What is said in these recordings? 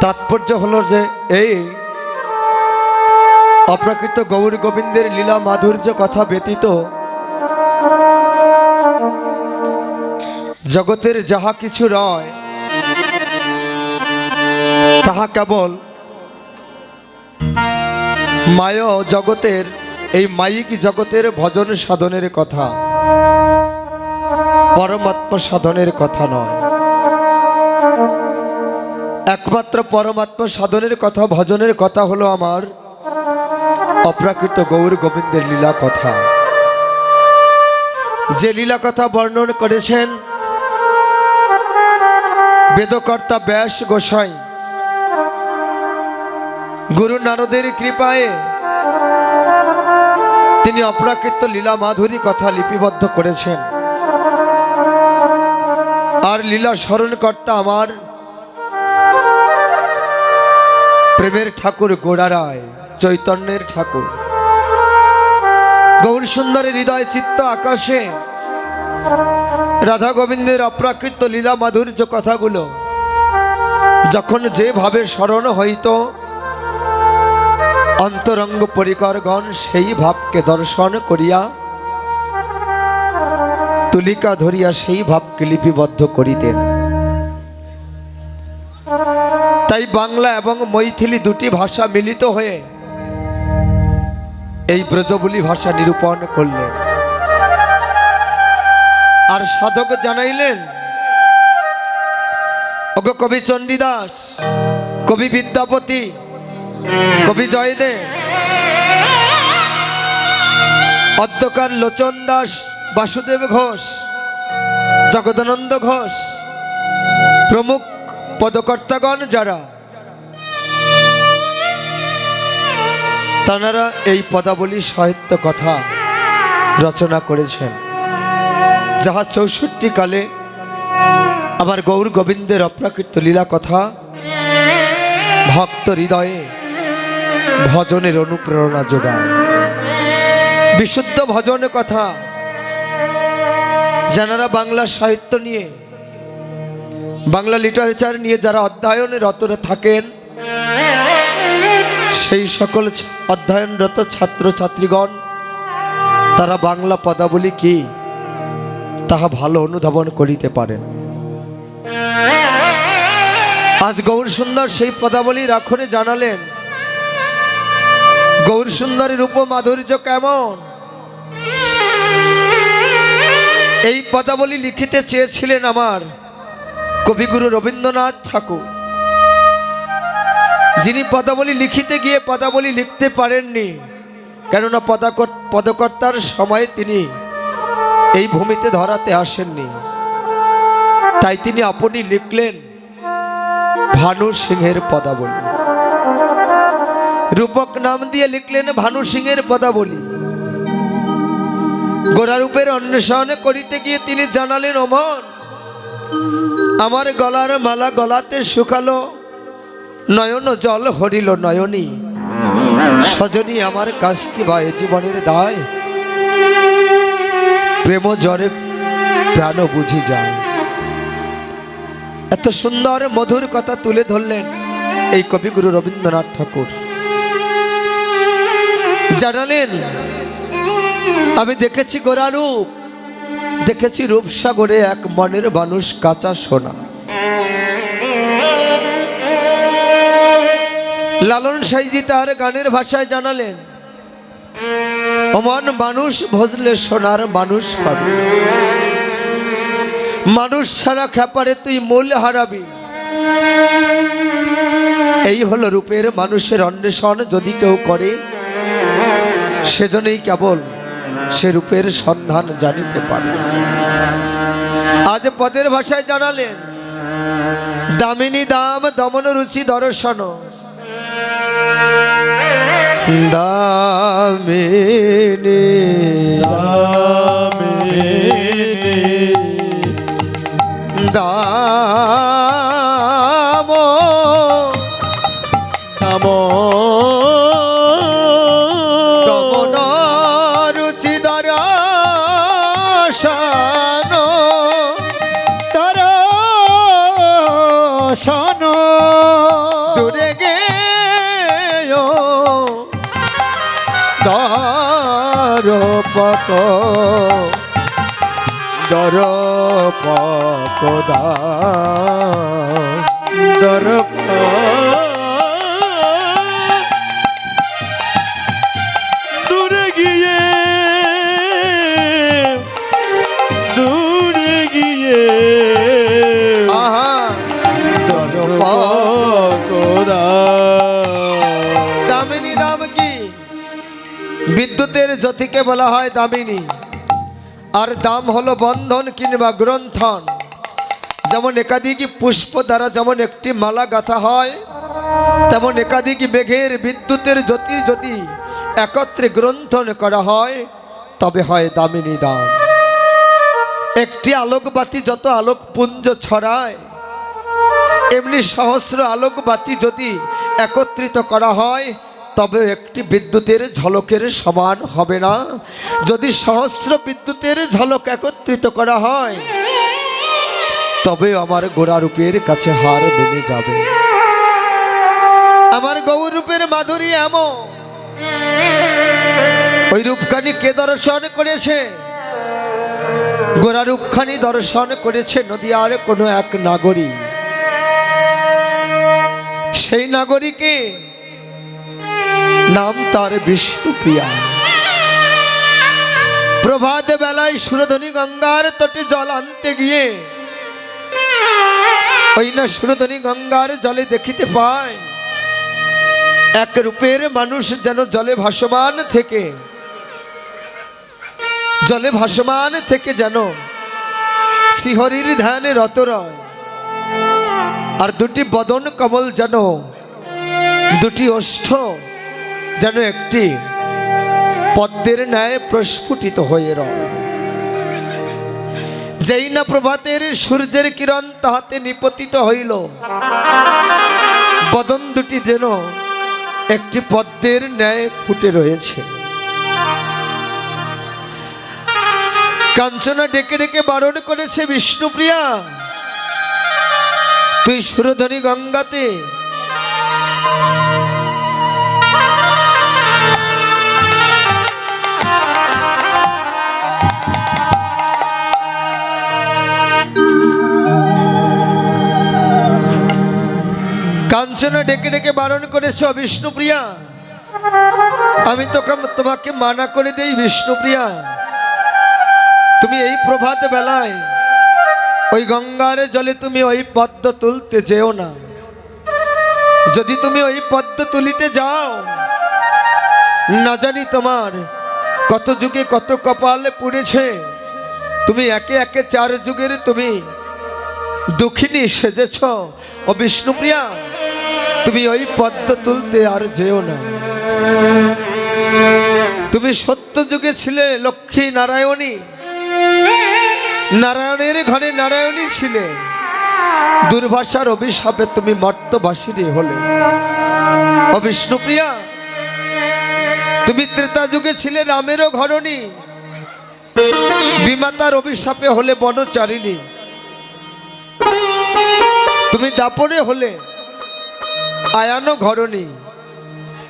তাৎপর্য হলো যে এই অপ্রাকৃত গৌর গোবিন্দের লীলা মাধুর্য কথা ব্যতীত জগতের যাহা কিছু রয় তাহা কেবল মায় জগতের এই মায়িক জগতের ভজন সাধনের কথা, পরমাত্মা সাধনের কথা নয়। একমাত্র পরমাত্মা সাধনের কথা, ভজনের কথা হলো আমার অপ্রাকৃত গৌর গোবিন্দের লীলা কথা। যে লীলা কথা বর্ণন করেছেন বেদকর্তা ব্যাস গোসাই, গুরু নারদের কৃপায় তিনি অপ্রাকৃত লীলা মাধুরী কথা লিপিবদ্ধ করেছেন। আর লীলা স্মরণকর্তা আমার প্রেমের ঠাকুর গোড়ারায়, চৈতন্যের ঠাকুর। গৌর সুন্দরের হৃদয় চিত্ত আকাশে রাধা গোবিন্দের অপ্রাকৃত লীলা মাধুর্য কথাগুলো যখন যেভাবে স্মরণ হইত, অন্তরঙ্গ পরিকরগণ সেই ভাবকে দর্শন করিয়া তুলিকা ধরিয়া সেই ভাবকে লিপিবদ্ধ করিতেন। তাই বাংলা এবং মৈথিলি দুটি ভাষা মিলিত হয়ে এই ব্রজবুলি ভাষা নিরূপণ করলেন। আর সাধক জানাইলেন, ওগো কবি চণ্ডীদাস, কবি বিদ্যাপতি, কবি জয়দেব, অদ্যকার লোচন দাস, বাসুদেব ঘোষ, জগদানন্দ ঘোষ প্রমুখ পদকর্তাগণ যারা, তাঁরা এই পদাবলী সাহিত্য কথা রচনা করেছেন, যাহা ৬৪ কালে আমার গৌর গোবিন্দের অপ্রাকৃত লীলা কথা ভক্ত হৃদয়ে ভজনের অনুপ্রেরণা যোগায়। বিশুদ্ধ ভজন কথা যারা বাংলা সাহিত্য নিয়ে, বাংলা লিটারেচার নিয়ে যারা অধ্যয়নে রত থাকেন, সেই সকল অধ্যয়নরত ছাত্র ছাত্রীগণ তারা বাংলা পদাবলী কি তাহা ভালো অনুধাবন করিতে পারেন। আজ গৌর সুন্দর সেই পদাবলীর আখরে জানালেন গৌর সুন্দরের রূপ মাধুর্য কেমন। এই পদাবলী লিখিতে চেয়েছিলেন আমার কবিগুরু রবীন্দ্রনাথ ঠাকুর, যিনি পদাবলী লিখিতে গিয়ে পদাবলী লিখতে পারেননি, কেননা পদকর্তার সময়ে তিনি এই ভূমিতে ধরাতে আসেননি। তাই তিনি আপনি লিখলেন ভানু সিংহের পদাবলী, রূপক নাম দিয়ে লিখলেন ভানু সিংহের পদাবলী। গোড়ারূপের অন্বেষণ করিতে গিয়ে তিনি জানালেন, ওমন আমার গলার মালা গলাতে শুকালো, নয়ন জল হরিল নয়নী, সজনী আমার কাছ কি ভাই জীবনের দায়, প্রেম জ্বরে প্রাণ বুঝি যায়। এত সুন্দর মধুর কথা তুলে ধরলেন এই কবিগুরু রবীন্দ্রনাথ ঠাকুর। জানালেন, আমি দেখেছি গোরারূপ, দেখেছি রূপসাগরে এক মনের মানুষ কাঁচা সোনা। লালন সাইজি তার গানের ভাষায় জানালেন, অমন মানুষ ভজলে সোনার মানুষ পাবি, মানুষ ছাড়া খেপারে তুই মূল হারাবি। এই হলো রূপের মানুষের অন্বেষণ যদি কেউ করে, সেজন্যই কেবল সে রূপের সন্ধান জানিতে পারে। আজ পদের ভাষায় জানালেন, দামিনী দাম দমন রুচি দর্শন, দামিনী দাম দমন রুচি দর্শন, দর্শন পক দর পকদা দর দূরে গিয়ে দূরে গিয়ে আহা দর পকদা। দামিনী দাম কি? বিদ্যুতের জ্যোতিকে বলা হয় দামিনী, আর দাম হলো বন্ধন কিংবা গ্রন্থন। যেমন একাধিক পুষ্প দ্বারা যেমন একটি মালা গাঁথা হয়, তেমন একাধিক মেঘের বিদ্যুতের জ্যোতি যদি একত্রে গ্রন্থন করা হয় তবে হয় দামিনী দাম। একটি আলোকবাতি যত আলোকপুঞ্জ ছড়ায়, এমনি সহস্র আলোকবাতি যদি একত্রিত করা হয় তবে একটি বিদ্যুতের ঝলকের সমান হবে না। যদি সহস্র বিদ্যুতের ঝলক একত্রিত করা হয় তবে আমার গোড়ারূপের কাছে হার মেনে যাবে। আমার গৌরূপের মাধুরী এমন। ওই রূপখানি কে দর্শন করেছে? গোড়ারূপখানি দর্শন করেছে নদিয়ার কোনো এক নাগরিক। সেই নাগরিকে নাম তার বিষ্ণুপ্রিয়া। প্রভাত বেলায় সুরধনী গঙ্গার তটে জল আনতে গিয়ে ওই না সুরধনী গঙ্গার জলে দেখিতে পায় এক রূপের মানুষ যেন জলে ভাসমান থেকে যেন শ্রীহরির ধ্যানে রত রয়। আর দুটি বদন কমল যেন দুটি ওষ্ঠ যেন একটি পদ্মের ন্যায় প্রস্ফুটিত হয়ে রয়। যেই না প্রভাতের সূর্যের কিরণ তাহাতে নিপতিত হইল, বদন দুটি যেন একটি পদ্মের ন্যায় ফুটে রয়েছে। কাঞ্চনা ডেকে ডেকে বারণ করেছে, বিষ্ণুপ্রিয়া তুই সুরধনী গঙ্গাতে কাঞ্চনা ডেকে ডেকে বারণ করেছ বিষ্ণুপ্রিয়া। আমি তোমাকে মানা করে দেই বিষ্ণুপ্রিয়া, তুমি এই প্রভাত বেলায় ওই গঙ্গার জলে তুমি ওই পদ্ম তুলতে যেও না। যদি তুমি ওই পদ্ম তুলিতে যাও, না জানি তোমার কত যুগে কত কপাল পুড়েছে। তুমি একে একে 4 যুগের তুমি দুঃখিনী সেজেছ। ও বিষ্ণুপ্রিয়া, তুমি ওই পদ্ম তুলতে আর যেও না। তুমি সত্য যুগে ছিলে লক্ষ্মী নারায়ণী, নারায়ণের ঘরে নারায়ণী ছিলে। দুর্ভাষার অভিশাপে তুমি মর্তবাসিনী হলে। ও বিষ্ণুপ্রিয়া, তুমি ত্রেতা যুগে ছিলে রামেরও ঘরণী, বিমাতার অভিশাপে হলে বনচারিণী। তুমি দাপরে হলে আয়ানো ঘরণী,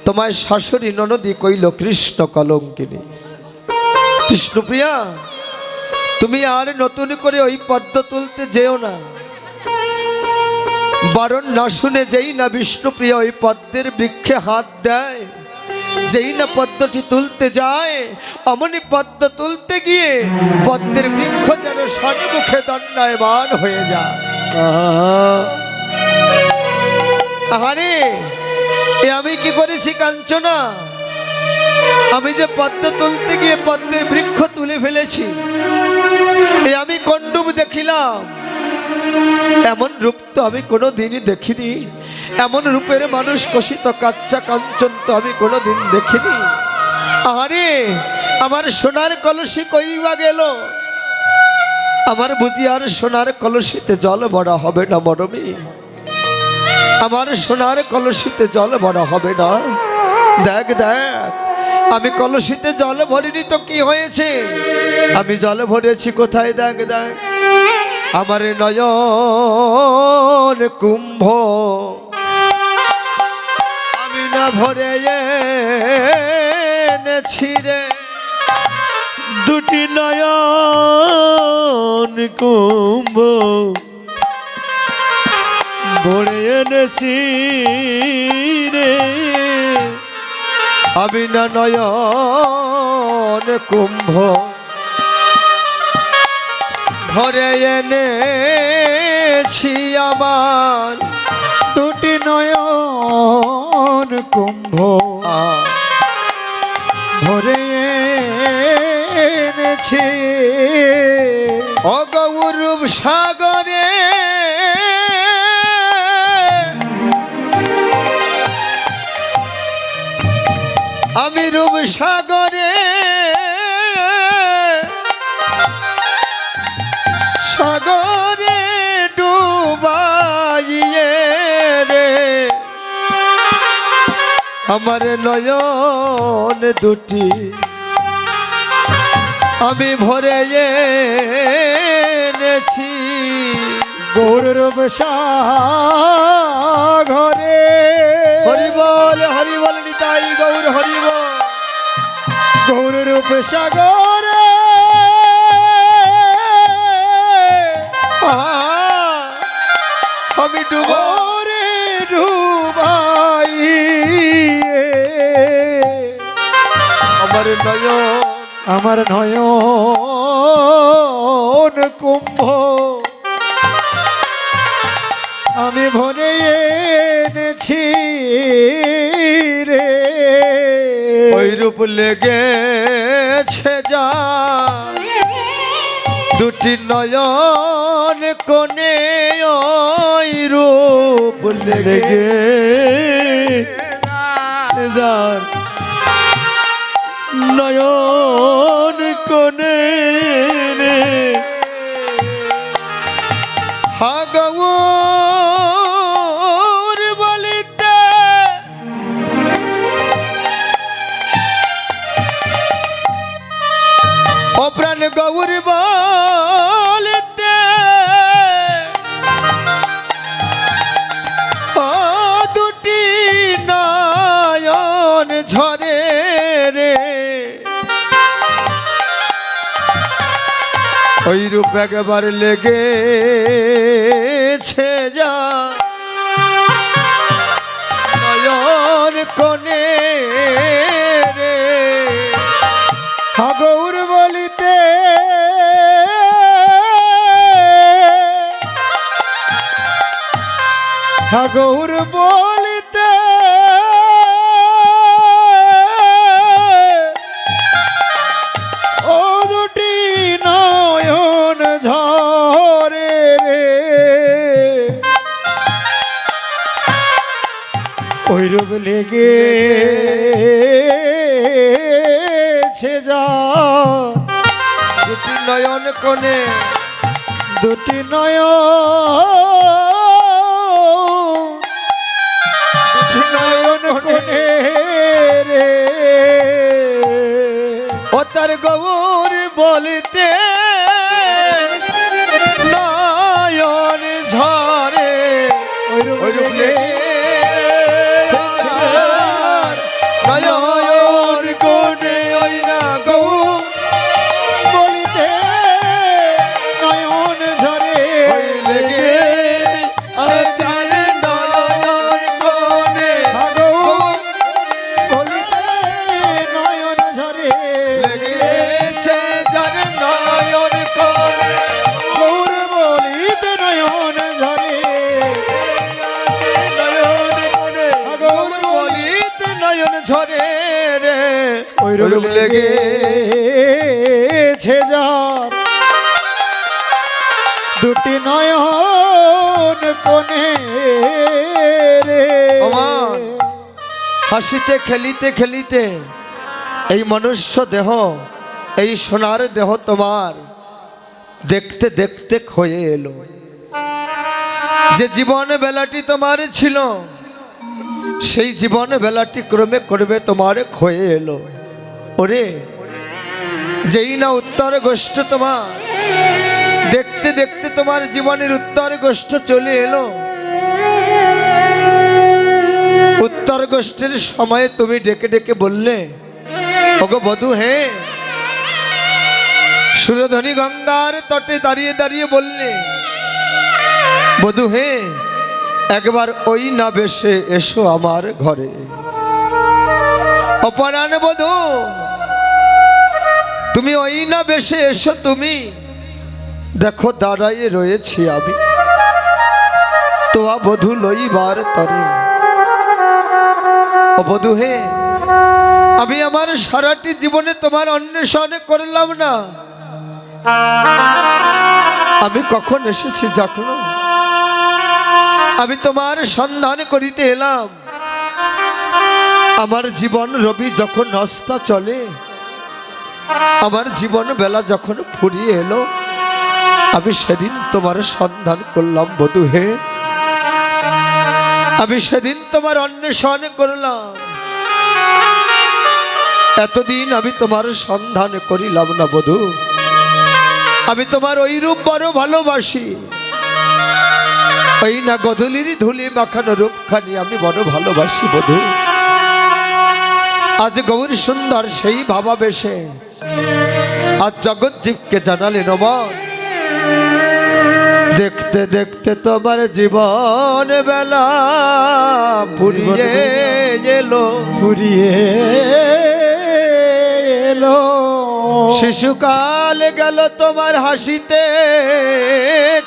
তোমায় শাশুড়ি ননদী কইল কৃষ্ণ কলঙ্কিনী। বিষ্ণুপ্রিয়া, তুমি আর নতুন করে ওই পদ্ম তুলতে যেও না। বারণ না শুনে যেই না বিষ্ণুপ্রিয়া ওই পদ্মের বৃক্ষে হাত দেয়, যেই না পদ্মটি তুলতে যায়, অমনি পদ্ম তুলতে গিয়ে পদ্মের বৃক্ষ যেন সন্মুখে দণ্ডায়মান হয়ে যায়। আরে এ আমি কি করেছি কাঞ্চনা? আমি যে পদ্ম তুলতে গিয়ে পদ্মের বৃক্ষ তুলে ফেলেছি, এ আমি কোন রূপ দেখিলাম? এমন রূপ তো আমি কোনো দিনই দেখিনি। এমন রূপের মানুষ কষিত কাচ্চা কাঞ্চন তো আমি কোনো দিন দেখিনি। আরে আমার সোনার কলসি কইবা গেল? আমার বুঝি আর সোনার কলসিতে জল ভরা হবে না মরমী? আমার সোনার কলসিতে জল ভরা হবে না? দেখ দেখ, আমি কলসিতে জল ভরিনি তো কি হয়েছে? আমি জল ভরেছি কোথায়? দেখ দেখ, আমার নয়ন কুম্ভ আমি না ভরে এনেছি রে। দুটি নয়ন কুম্ভ ভরে এনেছি রে। আমি না নয়ন কুম্ভ ভরে এনেছি আমার দুটি নয়ন কুম্ভ ভরে এনেছে অগৌরব সাগরে আমি রূপ সাগরে সাগরে ডুবাইয়ে রে আমার নয়ন দুটি আমি ভরে এনেছি গৌরব সাগরে। হরিবল নিতাই গৌর হরিবল। গৌরব সাগরে আমি ডুবো রে ডুবাই আমার নয়ন আমার নয়ন কুম্ভ আমি ভরে এনেছি রে। ওই রূপ লেগেছে যা দুটি নয়ন কোণে ওই রূপ লেগে যার নয়ন কোণে রে। হাগৌর বলিতে অপ্রাণ গৌর বলিতে ও দুটি নয়ন ঝরে রে ওই রূপ একবার লেগেছে যা নয়ন কোণে রে গৌর বলিতে গৌর বলিতে ও দুটি নয়ন ঝরে রে ওই রূপ লেগেছে যা দুটি নয়ন কোণে দুটি নয়ন কোণে রে ও তার গৌর বলিতে নয়ন ঝরে ওই রূপ লেগেছে নয়ন কোণে ওই না গৌর বলিতে নয়ন ঝরে ওই লেগেছে নয়ন কোণে গৌর বলিতে নয়ন ঝরে লেগেছে যার নয়ন কোণে গৌর বলিতে নয়ন ঝরে নয়ন কোণে গৌর বলিতে নয়ন ঝরে রে ওই রূপ লেগেছে যার দুটি নয়ন কোণে রে আমার হাসিতে খেলিতে খেলিতে এই মনুষ্য দেহ এই সোনার দেহ তোমার দেখতে দেখতে ক্ষয়ে এলো যে জীবন বেলাটি তোমার ছিল সেই জীবন বেলাটি ক্রমে ক্রমে তোমার ক্ষয়ে এলো ওরে যেই না উত্তর গোষ্ঠ তোমার দেখতে দেখতে তোমার জীবনের উত্তর গোষ্ঠ চলে এলো উত্তর গোষ্ঠীর সময়ে তুমি ডেকে ডেকে বললে ওগো বধূ হে সুরধনী গঙ্গার তটে দাঁড়িয়ে দাঁড়িয়ে বললে, বধূ হে, একবার ওই না বেশে এসো আমার ঘরে। অপরাণ বধূ, তুমি ওই না বেশে এসো, তুমি দেখো দাঁড়াইয়ে রয়েছি আমি, তোয়া বধূ লইবার তরে। ও বধূ হে, আমি আমার সারাটি জীবনে তোমার অন্বেষণ করলাম না, আমি কখন এসেছি যখন আমি তোমার সন্ধান করিতে এলাম। আমার জীবন রবি যখন নস্তা চলে, আমার জীবন বেলা যখন ফুরিয়ে এলো, আমি সেদিন তোমার সন্ধান করলাম বধূ হে, আমি সেদিন তোমার অন্বেষণ করলাম। এতদিন আমি তোমার সন্ধান করিলাম না বধূ, আমি তোমার ওই রূপ বড় ভালোবাসি, ওই না গধূলির ধুলি মাখানো রূপখানি আমি বড় ভালোবাসি বধূ। আজ গৌর সুন্দর সেই ভাবাবেশে আজ জগৎ জীবকে জানালেন নমন। দেখতে দেখতে তোমার জীবন বেলা ফুরিয়ে এলো, ফুরিয়ে এলো। শিশুকাল গেল তোমার হাসিতে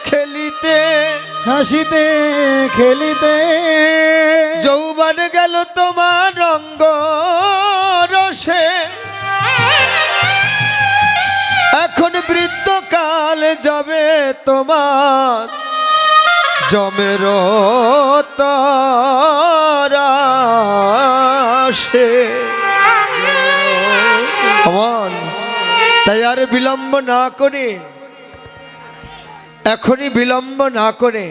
খেলিতে, হাসিতে খেলিতে। যৌবন গেল তোমার রঙ্গ রসে, এখন বৃদ্ধকাল যাবে তোমার জমের তারাশে। আমার তাই আর বিলম্ব না করে, এখনই বিলম্ব না করে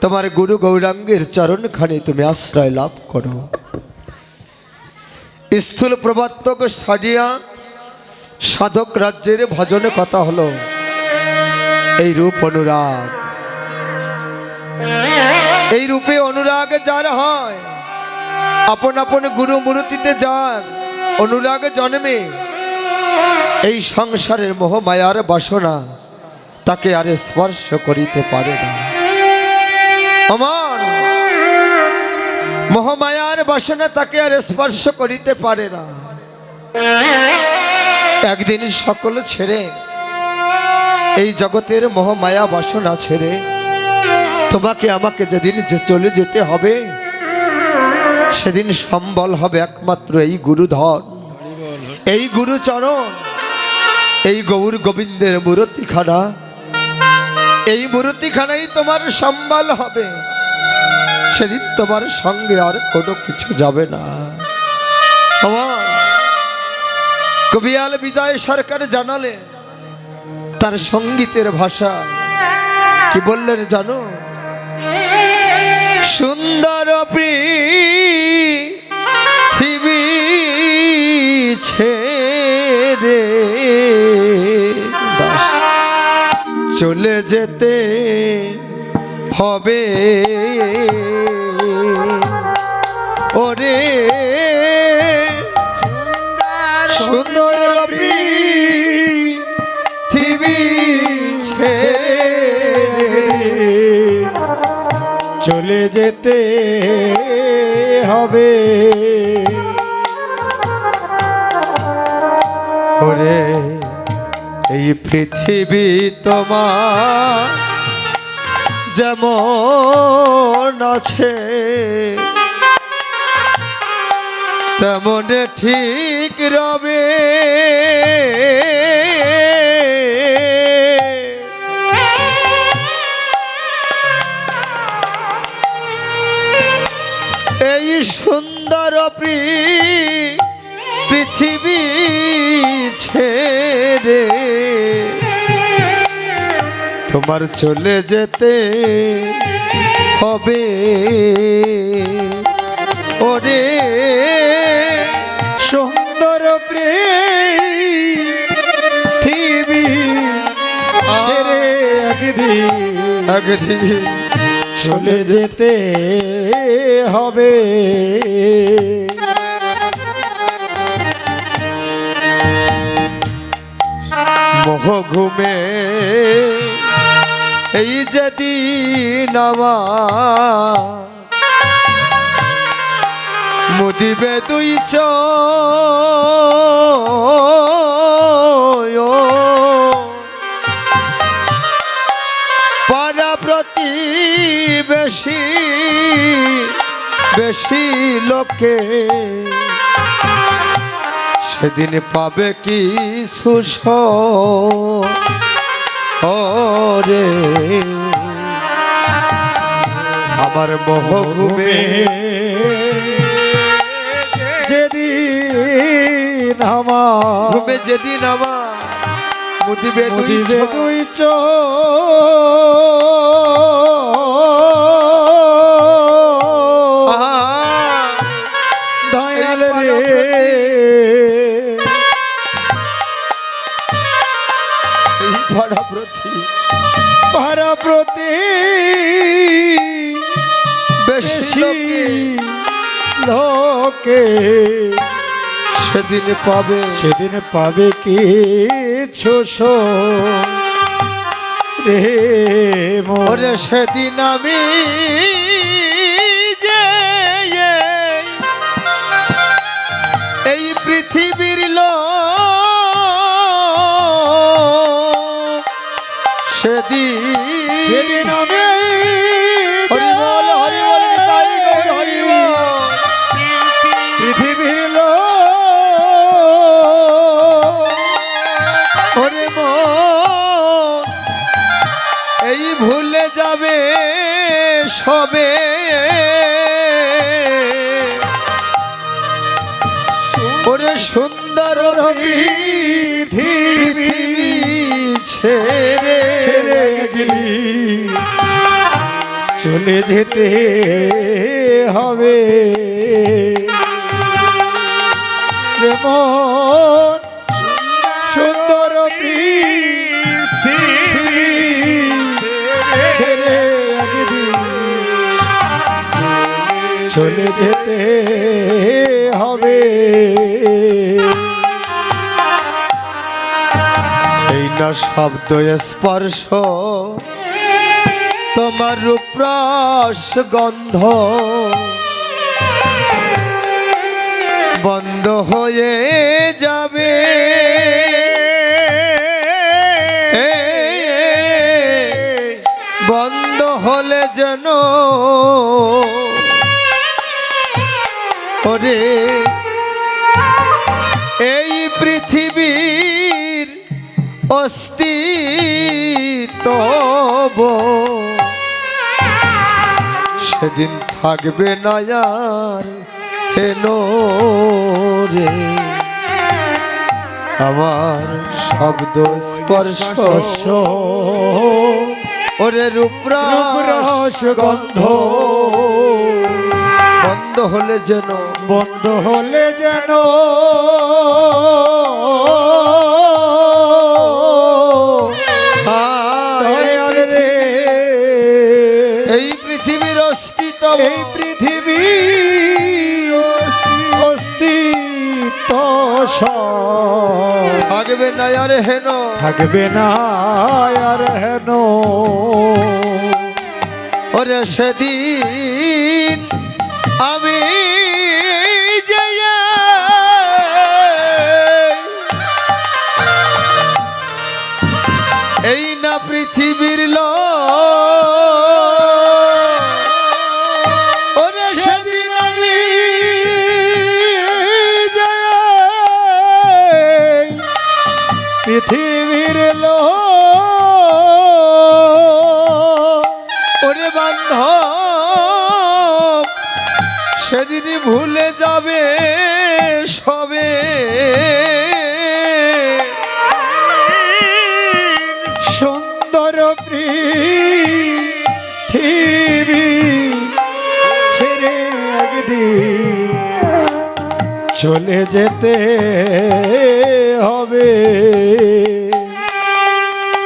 তোমার গুরু গৌরাঙ্গের চরণখানি তুমি আশ্রয় লাভ করো। স্থূল প্রবর্তক সাজিয়া সাধক রাজ্যের ভজনে কথা হলো এই রূপ অনুরাগ। এই রূপে অনুরাগ যার হয়, আপন আপন গুরু মূর্তিতে যার অনুরাগ জন্মে, এই সংসারের মোহ মায়ার বাসনা তাকে আর স্পর্শ করিতে পারে না। আমার মোহমায়ার বাসনা তাকে আর স্পর্শ করিতে পারে না। একদিন সকল ছেড়ে, এই জগতের মোহমায়া বাসনা ছেড়ে তোমাকে আমাকে যেদিন যে চলে যেতে হবে, সেদিন সম্বল হবে একমাত্র এই গুরুধন, এই গুরুচরণ, এই গৌর গোবিন্দের মূর্তিখানা। এই মূর্তিখানাই তোমার সম্বল হবে। সেদিন তোমার সঙ্গে আর কোনো কিছু যাবে না। আমার কবিয়াল বিজয় সরকার জানালে তার সঙ্গীতের ভাষা কি বললেন জানো? সুন্দর পৃথিবী ছেড়ে দাস চলে যেতে হবে ওরে, সুন্দর পৃথিবী ছেড়ে চলে যেতে হবে ওরে। এই পৃথিবী তোমার যেমন আছে তেমন ঠিক রবে। এই সুন্দর পৃথিবী ছেড়ে তোমার চলে যেতে হবে ওরে। সুন্দর পৃথিবী ছেড়ে একদিন চলে যেতে হবে। মোহ ঘুমে এই যেদিন আমার মুদিবে দুই পাড়া প্রতিবেশী বেশি লোকে সেদিন পাবে কিছু রে আমার মোহ ঘুমে যেদিন আমার ঘুমে যেদিন আমার মুদিবে দুই দুই দয়াল রে পাড়া প্রতি বেশি লোকে সেদিন পাবে কিছু রে ওরে সেদিন আমি যে এই পৃথিবীর লোক সেদিন আমি হরিবল হরিবল নিতাই গৌর হরিবল পৃথিবীর লোক ওরে মন এই ভুলে যাবে সবে ওরে সুন্দর পৃথিবী ছেড়ে গেলি চলে যেতে হবে রে মন সুন্দর পৃথিবী ছেড়ে একদিন চলে যেতে হবে এই না শব্দ স্পর্শ তোমার রূপরস গন্ধ বন্ধ হয়ে যাবে বন্ধ হলে যেন ওরে এই পৃথিবীর অস্তিত্ব সেদিন থাকবে না আর হেন রে আমার শব্দ স্পর্শ ওরে রূপরস গন্ধ বন্ধ হলে যেন দয়াল রে এই পৃথিবীর অস্তিত্ব অস্তিত্ব থাকবে না আর হেন ওরে সেদিন আমি যে এই না পৃথিবীর ওরে সেদিন আমি যে পৃথিবীর ওরে বান্ধব সেদিনই ভুলে যাবে সবে সুন্দর পৃথিবী ছেড়ে একদিন চলে যেতে হবে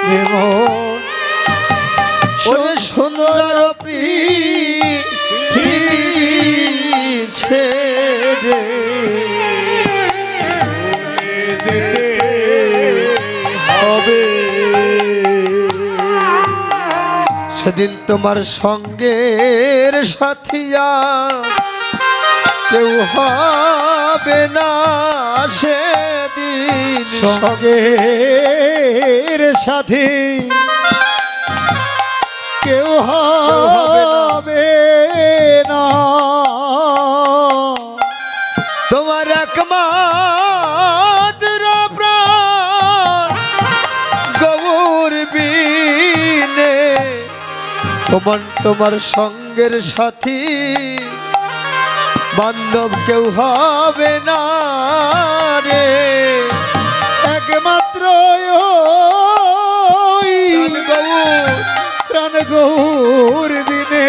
রে মন ওরে সুন্দর পৃথিবী ছেড়ে হবে সেদিন তোমার সঙ্গের সাথিয়া কেউ হবে না, সেদিন সঙ্গের সাথী কেউ হবে না। তোমার একমাত্র প্রাণ গৌর বিনে তোমার সঙ্গের সাথী বান্ধব কেউ হবে না রে। একমাত্র প্রাণ গৌর প্রাণ গৌর বিনে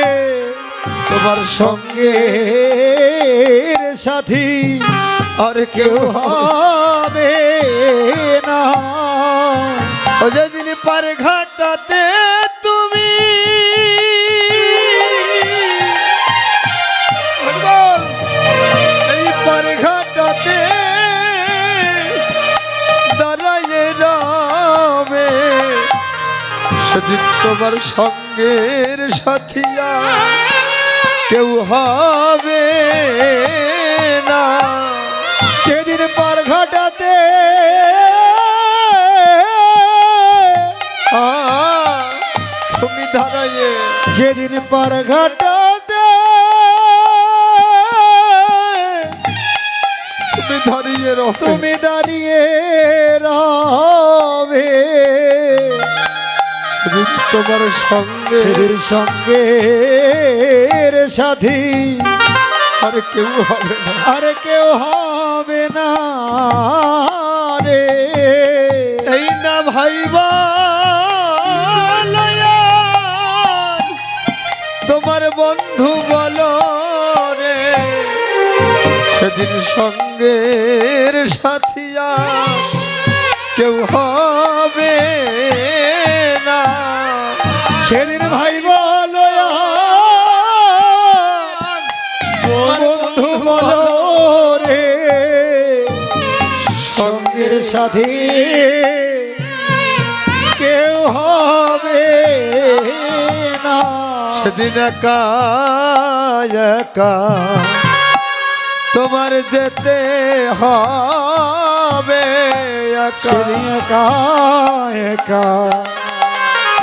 তোমার সঙ্গে সঙ্গের সাথী আর কেউ হবে না। ও যেদিন পার ঘাটাতে তুমি এই পার ঘাটাতে দাঁড়াইয়ে রবে, সেদিন তোমার সঙ্গের সাথিয়া কেউ হবে না। যেদিন পার ঘাটাতে তুমি দাঁড়াইয়ে, যেদিন পার ঘাটাতে তুমি দাঁড়িয়ে রবে, তুমি দাঁড়িয়ে রবে, সেদিন তোমার সঙ্গে সেদিন সঙ্গের সাথী আর কেউ হবে না, আর কেউ হবে না রে। এই না ভাইবা তোমার বন্ধু বলো রে, সেদিন সঙ্গের সাথিয়া কেউ হবে না। সেদিন ভাই বলো বন্ধু বলো রে, সঙ্গের সাথী কেউ হবে না। সেদিন একা একা তোমার যেতে হবে, সেদিন একা একা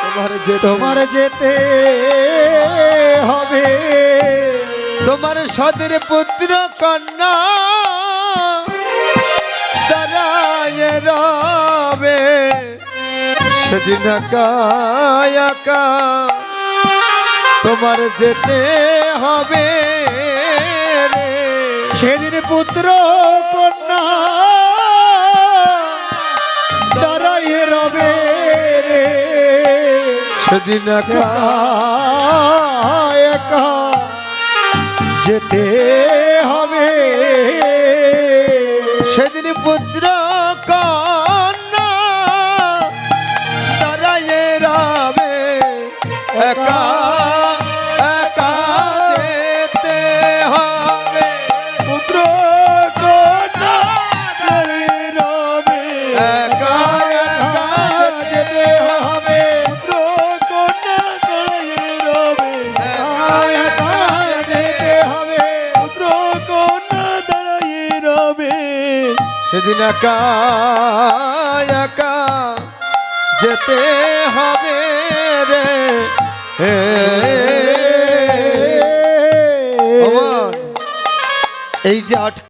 তোমার যেতে হবে। তোমার সদের পুত্র কন্যা দাঁড়ায় রবে, সেদিন একা একা তোমার যেতে হবে রে। সেদিন পুত্র কন্যা দাঁড়াইয়ে রবে রে, সেদিন একা একা যেতে হবে। সেদিন পুত্র কন্যা দাঁড়াইয়ে রবে, একা একা যেতে হবে। পুত্র কন্যা দাঁড়িয়ে রবে, একা একা যেতে হবে। পুত্র কন্যা দাঁড়িয়ে রবে, একা যেতে হবে। পুত্র কন্যা দাঁড়িয়ে রবে, সেদিন একা একা যেতে হবে রে। এই যে